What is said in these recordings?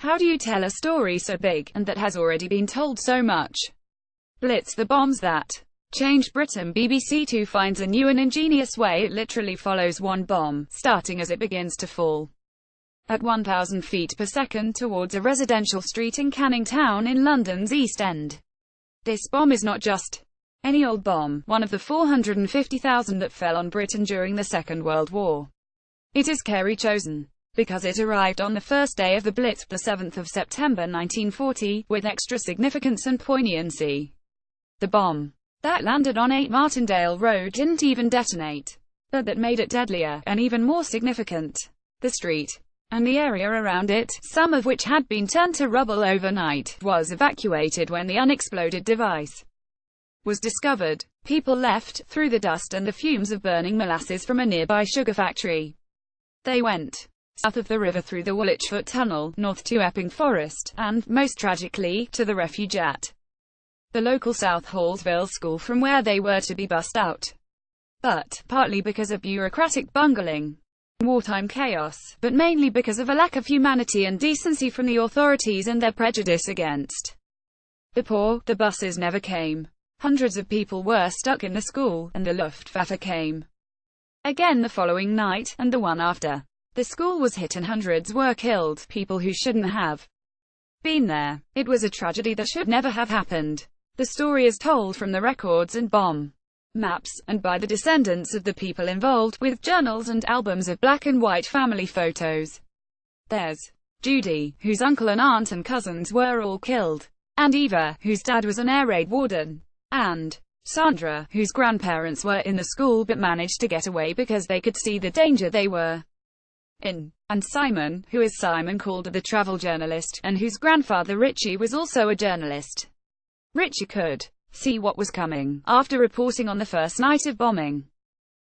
How do you tell a story so big, and that has already been told so much? Blitz, the bombs that changed Britain. BBC Two finds a new and ingenious way. It literally follows one bomb, starting as it begins to fall at 1,000 feet per second towards a residential street in Canning Town in London's East End. This bomb is not just any old bomb, one of the 450,000 that fell on Britain during the Second World War. It is carefully chosen because it arrived on the first day of the Blitz, the 7th of September 1940, with extra significance and poignancy. The bomb that landed on 8 Martindale Road didn't even detonate, but that made it deadlier, and even more significant. The street and the area around it, some of which had been turned to rubble overnight, was evacuated when the unexploded device was discovered. People left through the dust and the fumes of burning molasses from a nearby sugar factory. They went south of the river through the Woolwich Foot Tunnel, north to Epping Forest, and, most tragically, to the refuge at the local South Hallsville school from where they were to be bussed out. But, partly because of bureaucratic bungling, wartime chaos, but mainly because of a lack of humanity and decency from the authorities and their prejudice against the poor, the buses never came. Hundreds of people were stuck in the school, and the Luftwaffe came again the following night, and the one after. The school was hit and hundreds were killed, people who shouldn't have been there. It was a tragedy that should never have happened. The story is told from the records and bomb maps, and by the descendants of the people involved, with journals and albums of black and white family photos. There's Judy, whose uncle and aunt and cousins were all killed, and Eva, whose dad was an air raid warden, and Sandra, whose grandparents were in the school but managed to get away because they could see the danger they were in, and Simon, who is Simon Calder, the travel journalist, and whose grandfather Richie was also a journalist. Richie could see what was coming after reporting on the first night of bombing.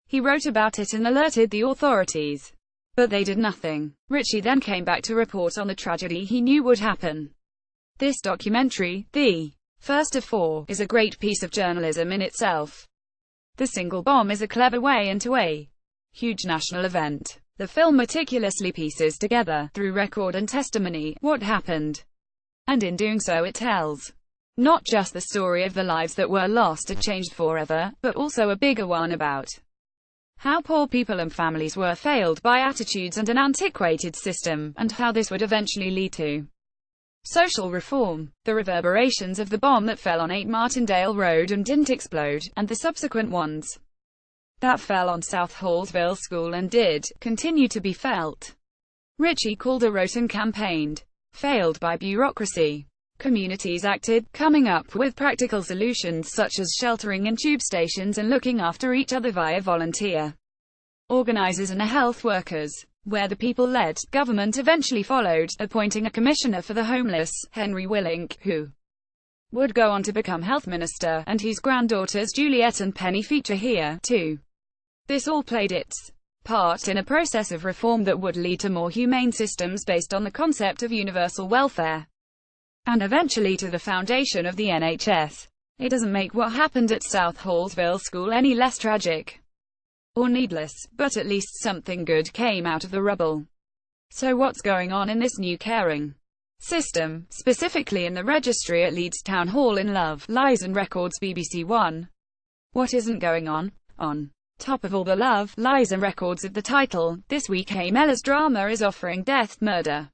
He wrote about it and alerted the authorities, but they did nothing. Richie then came back to report on the tragedy he knew would happen. This documentary, the first of 4, is a great piece of journalism in itself. The single bomb is a clever way into a huge national event. The film meticulously pieces together, through record and testimony, what happened, and in doing so it tells not just the story of the lives that were lost or changed forever, but also a bigger one about how poor people and families were failed by attitudes and an antiquated system, and how this would eventually lead to social reform. The reverberations of the bomb that fell on 8 Martindale Road and didn't explode, and the subsequent ones that fell on South Hallsville School and did continue to be felt. Richie Calder wrote and campaigned. Failed by bureaucracy. Communities acted, coming up with practical solutions such as sheltering in tube stations and looking after each other via volunteer organizers and health workers. Where the people led, government eventually followed, appointing a commissioner for the homeless, Henry Willink, who would go on to become health minister, and whose granddaughters Juliet and Penny feature here, too. This all played its part in a process of reform that would lead to more humane systems based on the concept of universal welfare, and eventually to the foundation of the NHS. It doesn't make what happened at South Hallsville School any less tragic or needless, but at least something good came out of the rubble. So what's going on in this new caring system, specifically in the registry at Leeds Town Hall in Love, Lies and Records? BBC One. What isn't going on? On top of all the love, lies and records of the title, this week A Mellors drama is offering death, murder,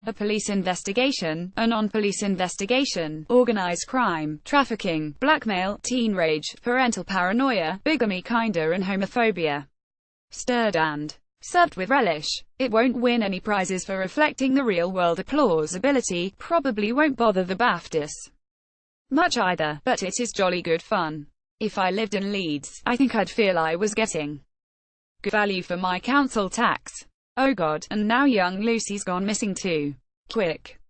a police investigation, a non-police investigation, organized crime, trafficking, blackmail, teen rage, parental paranoia, bigamy, kinder and homophobia. Stirred and served with relish. It won't win any prizes for reflecting the real-world plausibility, probably won't bother the BAFTAs much either, but it is jolly good fun. If I lived in Leeds, I think I'd feel I was getting good value for my council tax. Oh God, and now young Lucy's gone missing too. Quick.